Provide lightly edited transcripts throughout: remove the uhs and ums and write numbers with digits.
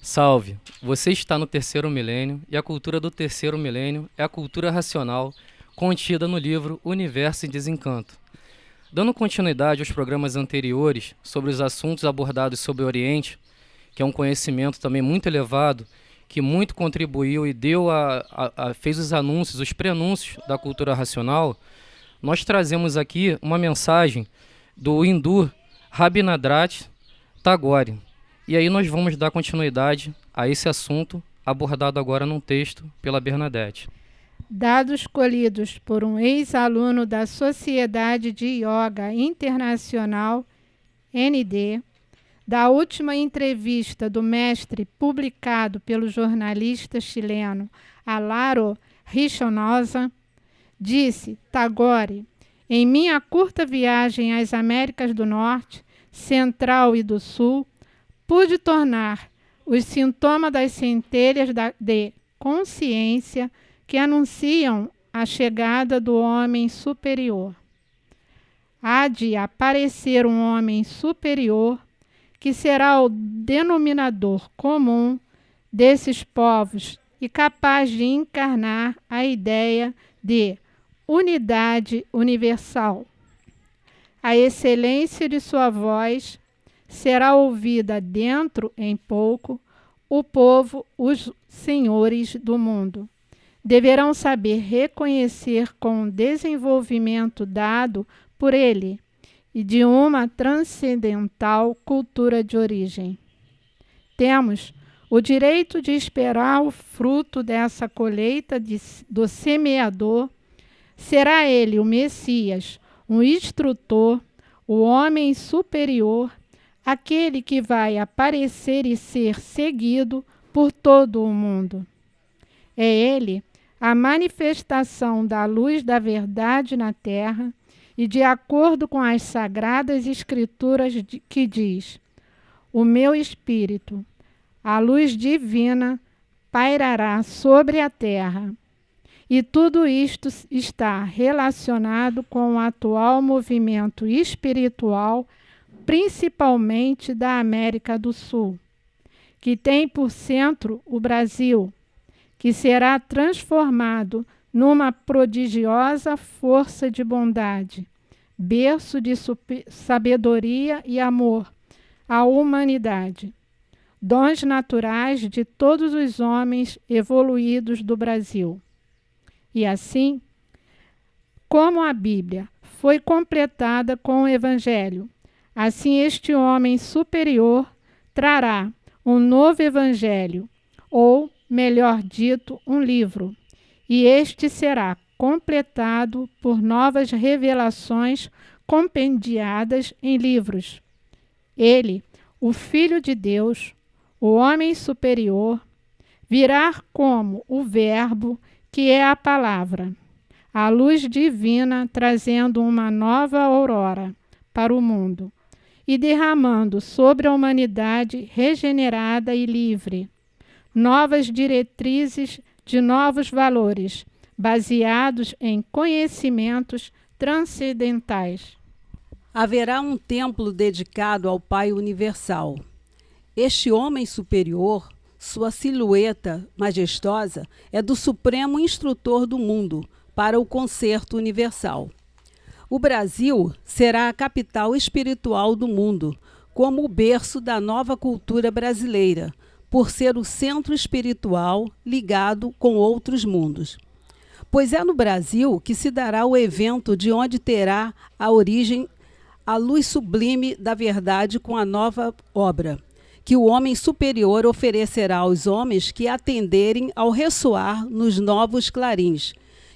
Salve! Você está no terceiro milênio e a cultura do terceiro milênio é a cultura racional contida no livro Universo em Desencanto. Dando continuidade aos programas anteriores sobre os assuntos abordados sobre o Oriente, que é um conhecimento também muito elevado, que muito contribuiu e fez os anúncios, os prenúncios da cultura racional, nós trazemos aqui uma mensagem do hindu Rabindranath Tagore. E aí nós vamos dar continuidade a esse assunto abordado agora num texto pela Bernadette. Dados colhidos por um ex-aluno da Sociedade de Yoga Internacional, ND, da última entrevista do mestre publicado pelo jornalista chileno Alaro Rishonosa, disse Tagore: em minha curta viagem às Américas do Norte, Central e do Sul, pude tornar os sintomas das centelhas de consciência que anunciam a chegada do homem superior. Há de aparecer um homem superior que será o denominador comum desses povos e capaz de encarnar a ideia de unidade universal. A excelência de sua voz será ouvida dentro em pouco. O povo, os senhores do mundo, deverão saber reconhecer com o desenvolvimento dado por ele e de uma transcendental cultura de origem. Temos o direito de esperar o fruto dessa colheita do semeador. Será ele o Messias, um instrutor, o homem superior, aquele que vai aparecer e ser seguido por todo o mundo. É ele a manifestação da luz da verdade na terra e de acordo com as sagradas escrituras que diz: o meu espírito, a luz divina, pairará sobre a terra. E tudo isto está relacionado com o atual movimento espiritual, principalmente da América do Sul, que tem por centro o Brasil, que será transformado numa prodigiosa força de bondade, berço de sabedoria e amor à humanidade, dons naturais de todos os homens evoluídos do Brasil. E assim, como a Bíblia foi completada com o Evangelho, assim este homem superior trará um novo evangelho, ou, melhor dito, um livro, e este será completado por novas revelações compendiadas em livros. Ele, o Filho de Deus, o homem superior, virá como o Verbo, que é a palavra, a luz divina trazendo uma nova aurora para o mundo e derramando sobre a humanidade regenerada e livre novas diretrizes de novos valores, baseados em conhecimentos transcendentais. Haverá um templo dedicado ao Pai Universal. Este homem superior, sua silhueta majestosa, é do Supremo Instrutor do mundo para o concerto universal. O Brasil será a capital espiritual do mundo, como o berço da nova cultura brasileira, por ser o centro espiritual ligado com outros mundos. Pois é no Brasil que se dará o evento de onde terá a origem a luz sublime da verdade com a nova obra, que o homem superior oferecerá aos homens que atenderem ao ressoar nos novos clarins,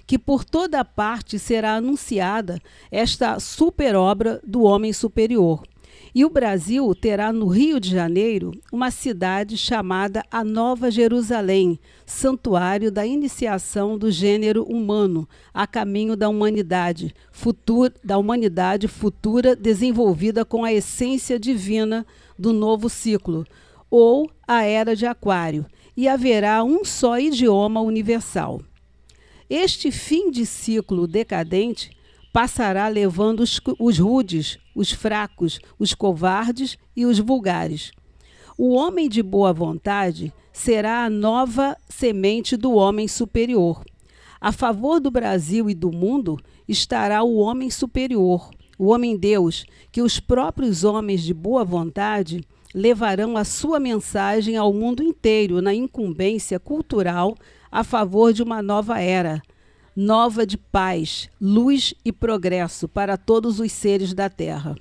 que por toda parte será anunciada esta superobra do homem superior. E o Brasil terá no Rio de Janeiro uma cidade chamada a Nova Jerusalém, santuário da iniciação do gênero humano a caminho da humanidade futura desenvolvida com a essência divina do novo ciclo, ou a Era de Aquário, e haverá um só idioma universal. Este fim de ciclo decadente passará levando os rudes, os fracos, os covardes e os vulgares. O homem de boa vontade será a nova semente do homem superior. A favor do Brasil e do mundo estará o homem superior, o homem-deus, que os próprios homens de boa vontade levarão a sua mensagem ao mundo inteiro na incumbência cultural a favor de uma nova era, nova de paz, luz e progresso para todos os seres da Terra.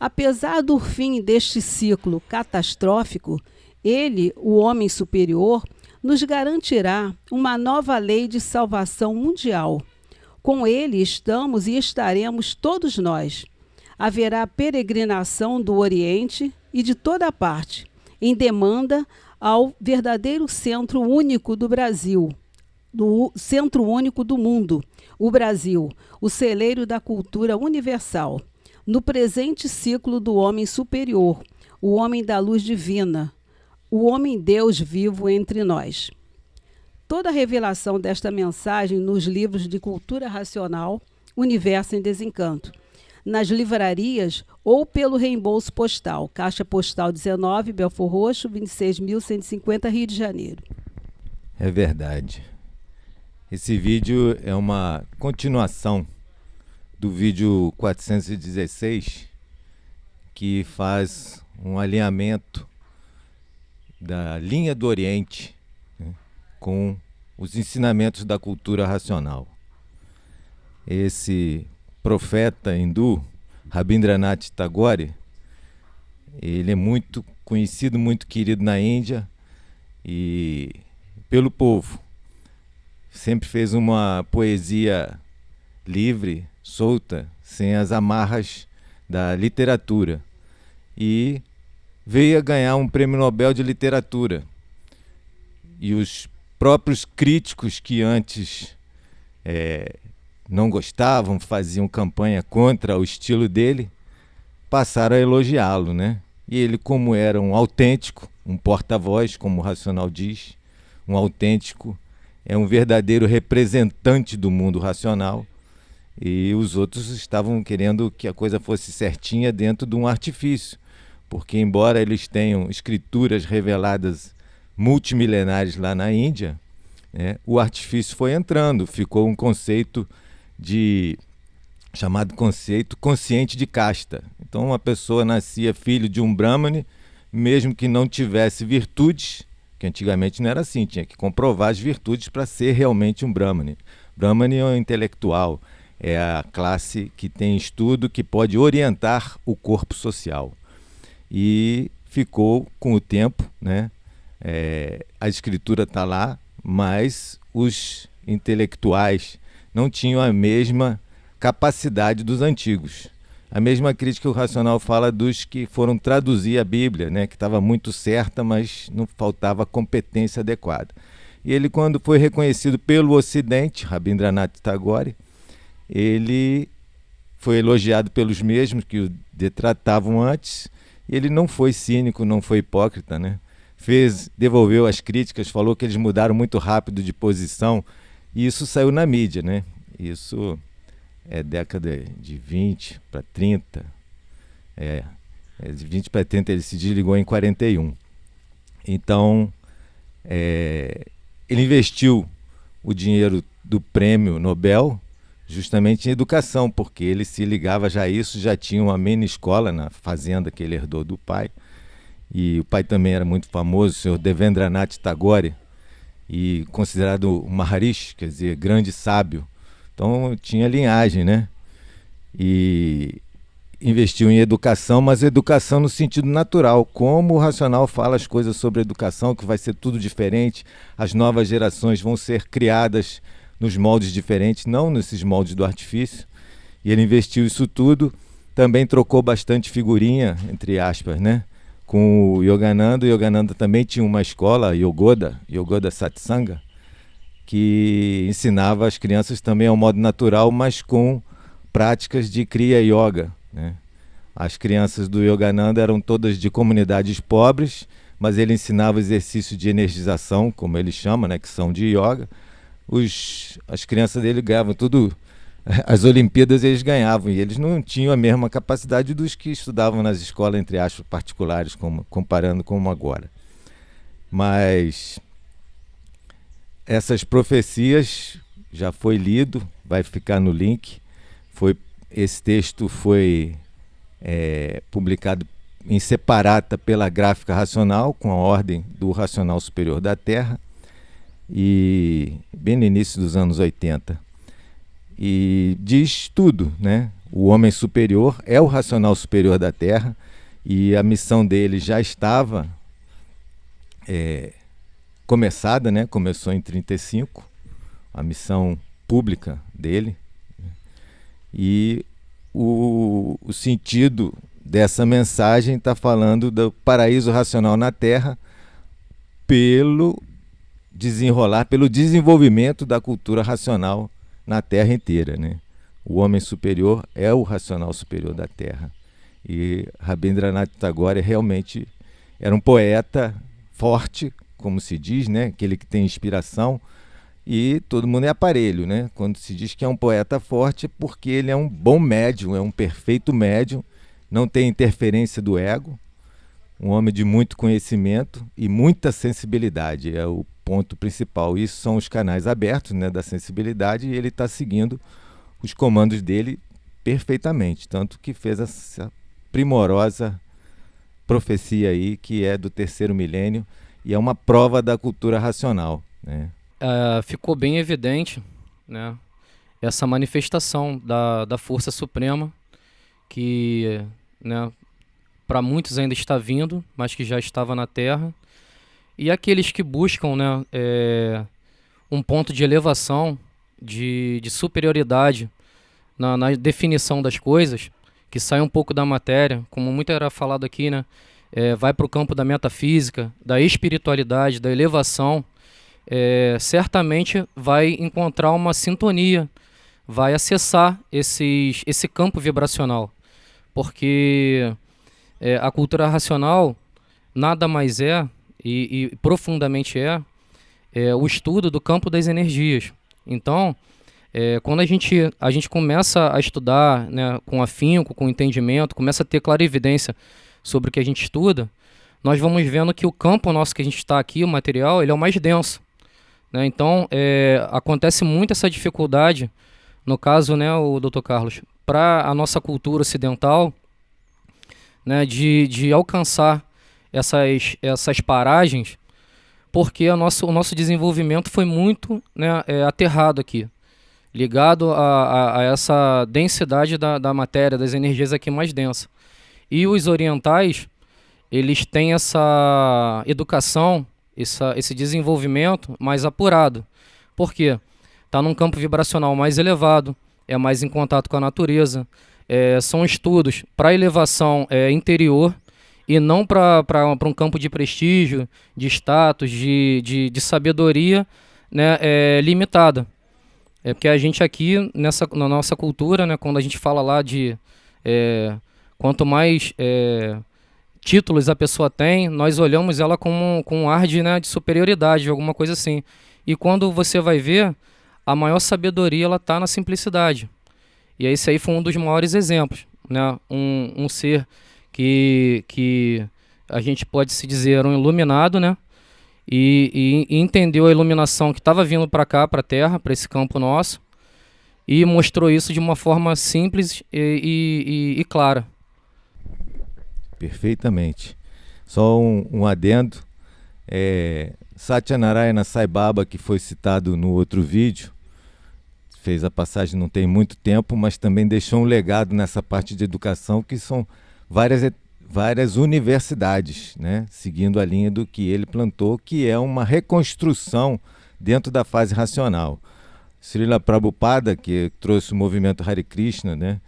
Apesar do fim deste ciclo catastrófico, ele, o homem superior, nos garantirá uma nova lei de salvação mundial. Com ele estamos e estaremos todos nós. Haverá peregrinação do Oriente e de toda parte, em demanda ao verdadeiro centro único do Brasil, do centro único do mundo, o Brasil, o celeiro da cultura universal. No presente ciclo do homem superior, o homem da luz divina, o homem-deus vivo entre nós. Toda a revelação desta mensagem nos livros de cultura racional, Universo em Desencanto, nas livrarias ou pelo reembolso postal, Caixa Postal 19, Belfor Roxo, 26.150, Rio de Janeiro. É verdade. Esse vídeo é uma continuação do vídeo 416, que faz um alinhamento da linha do Oriente, né, com os ensinamentos da cultura racional. Esse profeta hindu, Rabindranath Tagore, ele é muito conhecido, muito querido na Índia e pelo povo. Sempre fez uma poesia livre, solta, sem as amarras da literatura. E veio a ganhar um prêmio Nobel de Literatura. E os próprios críticos que antes não gostavam, faziam campanha contra o estilo dele, passaram a elogiá-lo, né? E ele, como era um autêntico, um porta-voz, como o Racional diz, um autêntico, é um verdadeiro representante do mundo racional, e os outros estavam querendo que a coisa fosse certinha dentro de um artifício, porque embora eles tenham escrituras reveladas multimilenares lá na Índia, né, o artifício foi entrando, ficou um conceito chamado conceito consciente de casta. Então uma pessoa nascia filho de um Brahmane, mesmo que não tivesse virtudes, que antigamente não era assim, tinha que comprovar as virtudes para ser realmente um Brahmane. Brahmane é um intelectual, é a classe que tem estudo, que pode orientar o corpo social. E ficou com o tempo, né? A escritura está lá, mas os intelectuais não tinham a mesma capacidade dos antigos. A mesma crítica que o Racional fala dos que foram traduzir a Bíblia, né, que estava muito certa, mas não faltava competência adequada. E ele, quando foi reconhecido pelo Ocidente, Rabindranath Tagore, ele foi elogiado pelos mesmos que o detratavam antes, e ele não foi cínico, não foi hipócrita, né? Devolveu as críticas, falou que eles mudaram muito rápido de posição, e isso saiu na mídia, né? Isso é década de 20 para 30, de 20 para 30 ele se desligou em 41. Então, ele investiu o dinheiro do prêmio Nobel justamente em educação, porque ele se ligava já a isso, já tinha uma mini escola na fazenda que ele herdou do pai, e o pai também era muito famoso, o senhor Devendranath Tagore, e considerado Maharishi, quer dizer, grande sábio. Então tinha linhagem, né? E investiu em educação, mas educação no sentido natural, como o Racional fala as coisas sobre educação, que vai ser tudo diferente, as novas gerações vão ser criadas nos moldes diferentes, não nesses moldes do artifício. E ele investiu isso tudo, também trocou bastante figurinha, entre aspas, né? Com o Yogananda. O Yogananda também tinha uma escola, Yogoda Satsanga, que ensinava as crianças também ao modo natural, mas com práticas de Kriya Yoga, né? As crianças do Yogananda eram todas de comunidades pobres, mas ele ensinava exercício de energização, como ele chama, né, que são de yoga. As crianças dele ganhavam tudo as Olimpíadas eles ganhavam, e eles não tinham a mesma capacidade dos que estudavam nas escolas, entre aspas, particulares, comparando com agora. Mas essas profecias já foi lido, vai ficar no link. Esse texto foi publicado em separata pela Gráfica Racional, com a ordem do Racional Superior da Terra, e bem no início dos anos 80. E diz tudo, né? O homem superior é o racional superior da Terra, e a missão dele já estava começada, né? Começou em 35, a missão pública dele, e o sentido dessa mensagem está falando do paraíso racional na Terra pelo desenvolvimento da cultura racional na Terra inteira, né? O homem superior é o racional superior da Terra. E Rabindranath Tagore realmente era um poeta forte, como se diz, né? Aquele que tem inspiração, e todo mundo é aparelho, né? Quando se diz que é um poeta forte, é porque ele é um bom médium, é um perfeito médium, não tem interferência do ego, um homem de muito conhecimento e muita sensibilidade, é o ponto principal. Isso são os canais abertos, né, da sensibilidade, e ele está seguindo os comandos dele perfeitamente, tanto que fez essa primorosa profecia aí, que é do terceiro milênio, e é uma prova da cultura racional, né? Ficou bem evidente, né, essa manifestação da força suprema que, né, para muitos ainda está vindo, mas que já estava na Terra. E aqueles que buscam, né, um ponto de elevação, de superioridade na definição das coisas, que sai um pouco da matéria, como muito era falado aqui, né, vai para o campo da metafísica, da espiritualidade, da elevação, certamente vai encontrar uma sintonia, vai acessar esse campo vibracional, porque a cultura racional nada mais e profundamente o estudo do campo das energias. Então, quando a gente começa a estudar, né, com afinco, com entendimento, começa a ter clarividência sobre o que a gente estuda, nós vamos vendo que o campo nosso que a gente está aqui, o material, ele é o mais denso, né? Então, acontece muito essa dificuldade, no caso, né, o Dr. Carlos, para a nossa cultura ocidental, né, de alcançar essas paragens, porque o nosso desenvolvimento foi muito, né, aterrado aqui, ligado a essa densidade da matéria, das energias aqui mais densa. E os orientais, eles têm essa educação, esse desenvolvimento mais apurado. Por quê? Está num campo vibracional mais elevado, é mais em contato com a natureza, são estudos para elevação interior, e não para um campo de prestígio, de status, de sabedoria, né, limitada. Porque a gente aqui, na nossa cultura, né, quando a gente fala lá de quanto mais títulos a pessoa tem, nós olhamos ela com um ar de superioridade, alguma coisa assim. E quando você vai ver, a maior sabedoria ela está na simplicidade. E esse aí foi um dos maiores exemplos, né? Um ser que a gente pode se dizer um iluminado, né? E entendeu a iluminação que estava vindo para cá, para a Terra, para esse campo nosso, e mostrou isso de uma forma simples e clara. Perfeitamente. Só um adendo. Satyanarayana Sai Baba, que foi citado no outro vídeo, fez a passagem não tem muito tempo, mas também deixou um legado nessa parte de educação, que são várias universidades, né, seguindo a linha do que ele plantou, que é uma reconstrução dentro da fase racional. Srila Prabhupada, que trouxe o movimento Hare Krishna, né,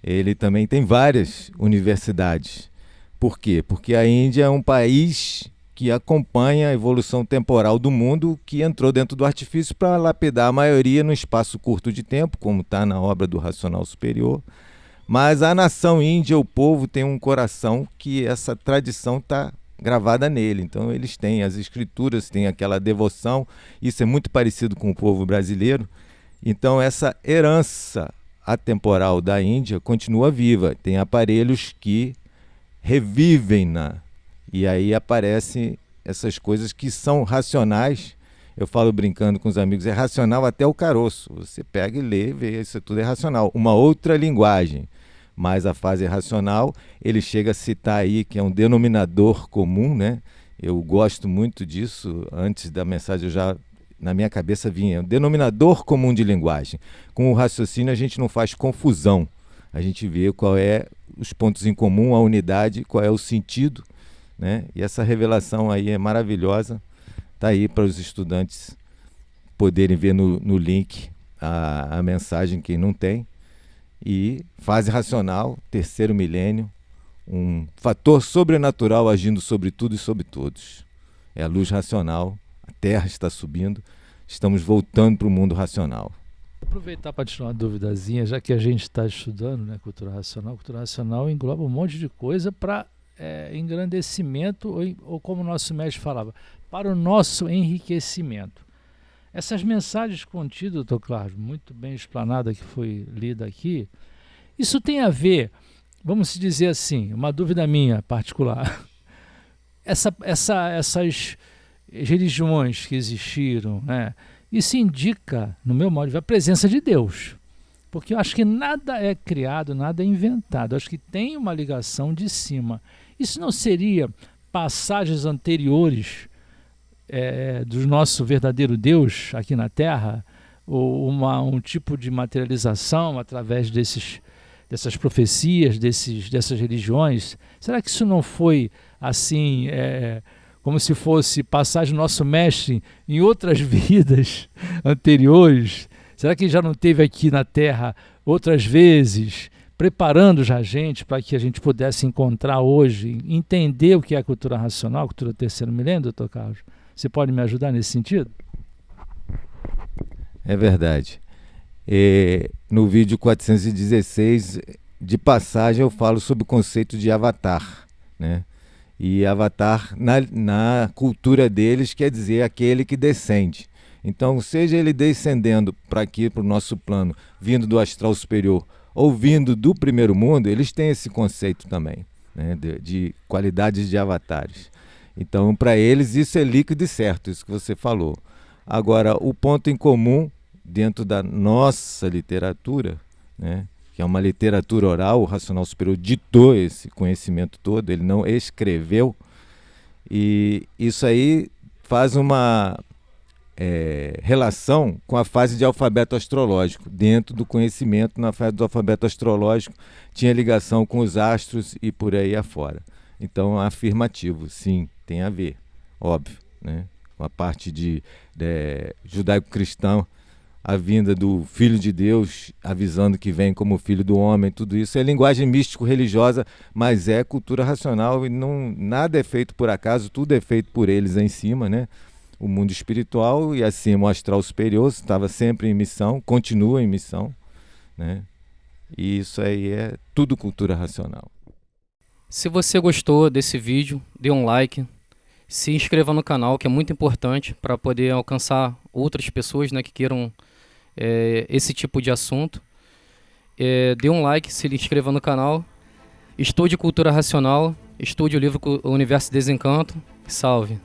ele também tem várias universidades. Por quê? Porque a Índia é um país que acompanha a evolução temporal do mundo, que entrou dentro do artifício para lapidar a maioria no espaço curto de tempo, como está na obra do Racional Superior. Mas a nação índia, o povo, tem um coração que essa tradição está gravada nele. Então eles têm as escrituras, têm aquela devoção. Isso é muito parecido com o povo brasileiro. Então essa herança atemporal da Índia continua viva. Tem aparelhos que revivem-na. E aí aparecem essas coisas que são racionais. Eu falo brincando com os amigos, é racional até o caroço. Você pega e lê e vê, isso tudo é racional. Uma outra linguagem, mas a fase racional, ele chega a citar aí que é um denominador comum, né? Eu gosto muito disso. Antes da mensagem, na minha cabeça vinha um denominador comum de linguagem. Com o raciocínio a gente não faz confusão. A gente vê qual é os pontos em comum, a unidade, qual é o sentido, né? E essa revelação aí é maravilhosa. Está aí para os estudantes poderem ver no link a mensagem, quem não tem. E fase racional, terceiro milênio, um fator sobrenatural agindo sobre tudo e sobre todos. É a luz racional, a Terra está subindo, estamos voltando para o mundo racional. Vou aproveitar para tirar uma duvidazinha, já que a gente está estudando, né, cultura racional engloba um monte de coisa para engrandecimento, ou como o nosso mestre falava, para o nosso enriquecimento. Essas mensagens contidas, doutor Cláudio, muito bem explanada, que foi lida aqui, isso tem a ver, vamos dizer assim, uma dúvida minha particular, essas religiões que existiram, né, isso indica, no meu modo de ver, a presença de Deus. Porque eu acho que nada é criado, nada é inventado. Eu acho que tem uma ligação de cima. Isso não seria passagens anteriores do nosso verdadeiro Deus aqui na Terra? Ou um tipo de materialização através dessas profecias, dessas religiões? Será que isso não foi assim... como se fosse passagem do nosso mestre em outras vidas anteriores? Será que já não teve aqui na Terra outras vezes, preparando já a gente para que a gente pudesse encontrar hoje, entender o que é a cultura racional, a cultura do terceiro milênio, doutor Carlos? Você pode me ajudar nesse sentido? É verdade. No vídeo 416, de passagem, eu falo sobre o conceito de avatar, né? E avatar, na cultura deles, quer dizer aquele que descende. Então, seja ele descendendo para aqui, para o nosso plano, vindo do astral superior ou vindo do primeiro mundo, eles têm esse conceito também, né, de qualidades de avatares. Então, para eles, isso é líquido e certo, isso que você falou. Agora, o ponto em comum dentro da nossa literatura, né, que é uma literatura oral, o Racional Superior ditou esse conhecimento todo, ele não escreveu, e isso aí faz uma relação com a fase de alfabeto astrológico. Dentro do conhecimento, na fase do alfabeto astrológico, tinha ligação com os astros e por aí afora. Então, afirmativo, sim, tem a ver, óbvio, né? Com a parte de judaico-cristão, a vinda do Filho de Deus, avisando que vem como Filho do Homem, tudo isso é linguagem místico-religiosa, mas é cultura racional e nada é feito por acaso, tudo é feito por eles em cima, né? O mundo espiritual e acima o astral superior estava sempre em missão, continua em missão, né? E isso aí é tudo cultura racional. Se você gostou desse vídeo, dê um like, se inscreva no canal, que é muito importante para poder alcançar outras pessoas, né, que queiram esse tipo de assunto. Dê um like, se inscreva no canal, estude cultura racional, estude o livro O Universo Desencanto. Salve!